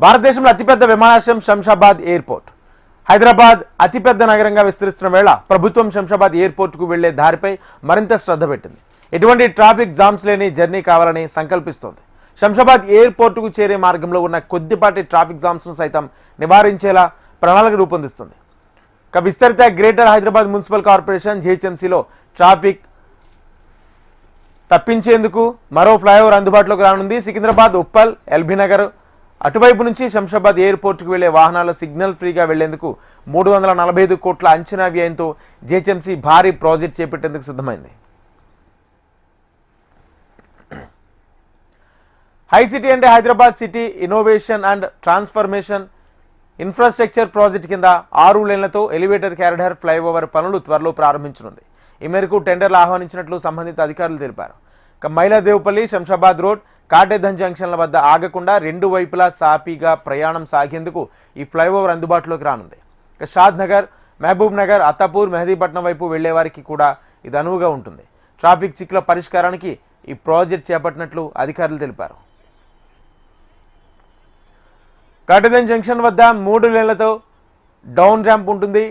భారతదేశంలో అతిపెద్ద విమానాశ్రయం శంషాబాద్ ఎయిర్పోర్ట్. హైదరాబాద్ అతిపెద్ద నగరంగా విస్తరిస్తున్న వేళ ప్రభుత్వం శంషాబాద్ ఎయిర్పోర్ట్కు వెళ్లే దారిపై మరింత శ్రద్ధ పెట్టింది. ఎటువంటి ట్రాఫిక్ జామ్స్ లేని జర్నీ కావాలని సంకల్పిస్తోంది. శంషాబాద్ ఎయిర్పోర్టుకు చేరే మార్గంలో ఉన్న కొద్దిపాటి ట్రాఫిక్ జామ్స్ను సైతం నివారించేలా ప్రణాళిక రూపొందిస్తుంది. విస్తరిత గ్రేటర్ హైదరాబాద్ మున్సిపల్ కార్పొరేషన్ జీహెచ్ఎంసీలో ట్రాఫిక్ తప్పించేందుకు మరో ఫ్లైఓవర్ అందుబాటులోకి రానుంది. సికింద్రాబాద్, ఉప్పల్, ఎల్బీనగర్ అటువైపు నుంచి శంషాబాద్ ఎయిర్పోర్టుకు వెళ్లే వాహనాల సిగ్నల్ ఫ్రీగా వెళ్లేందుకు 345 కోట్ల అంచనా వ్యయంతో జీహెచ్ఎంసీ భారీ ప్రాజెక్ట్ చేపట్టేందుకు సిద్ధమైంది. హై సిటీ అంటే Hyderabad city innovation and transformation infrastructure project కింద 6 లేన్లతో ఎలివేటర్ క్యారిడార్ ఫ్లైఓవర్ పనులు త్వరలో ప్రారంభించనుంది. ఈ మేరకు టెండర్లు ఆహ్వానించినట్లు సంబంధిత అధికారులు తెలిపారు. మైలాదేవపల్లి, శంషాబాద్ రోడ్, కాటేధన్ జంక్షన్ల వద్ద ఆగకుండా 2 వైపులా సాఫీగా ప్రయాణం సాగేందుకు ఈ ఫ్లైఓవర్ అందుబాటులోకి రానుంది. షాద్ నగర్, మహబూబ్ నగర్, అత్తాపూర్, మెహదీపట్నం వైపు వెళ్లే వారికి కూడా ఇది అనువుగా ఉంటుంది. ట్రాఫిక్ చిక్కుల పరిష్కారానికి ఈ ప్రాజెక్ట్ చేపట్టినట్లు అధికారులు తెలిపారు. కాటేధన్ జంక్షన్ వద్ద 3 లేన్లతో డౌన్ ర్యాంప్ ఉంటుంది.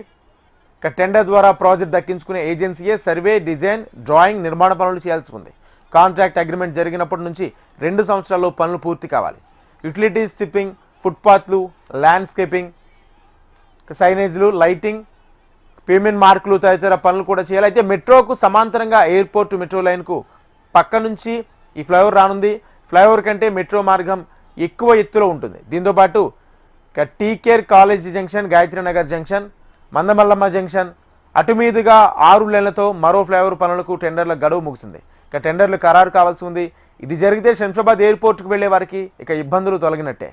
టెండర్ ద్వారా ప్రాజెక్ట్ దక్కించుకునే ఏజెన్సీయే సర్వే, డిజైన్, డ్రాయింగ్, నిర్మాణ పనులు చేయాల్సి ఉంది. కాంట్రాక్ట్ అగ్రిమెంట్ జరిగినప్పటి నుంచి 2 సంవత్సరాల్లో పనులు పూర్తి కావాలి. యుటిలిటీస్, స్టిప్పింగ్, ఫుట్పాత్లు, ల్యాండ్స్కేపింగ్, సైనేజ్లు, లైటింగ్, పేమెంట్ మార్కులు తదితర పనులు కూడా చేయాలి. అయితే మెట్రోకు సమాంతరంగా ఎయిర్పోర్టు మెట్రో లైన్కు పక్క నుంచి ఈ ఫ్లైఓవర్ రానుంది. ఫ్లైఓవర్ కంటే మెట్రో మార్గం ఎక్కువ ఎత్తులో ఉంటుంది. దీంతోపాటు TKR college junction, Gayatrinagar junction, Mandamallamma junction అటు మీదుగా 6 లేన్లతో మరో ఫ్లైఓవర్ పనులకు టెండర్ల గడువు ముగిసింది. టెండర్లు ఖరారు కావాల్సి ఉంది. ఇది జరిగితే శంషాబాద్ ఎయిర్పోర్టుకు వెళ్లే వారికి ఇబ్బందులు తొలగినట్టే.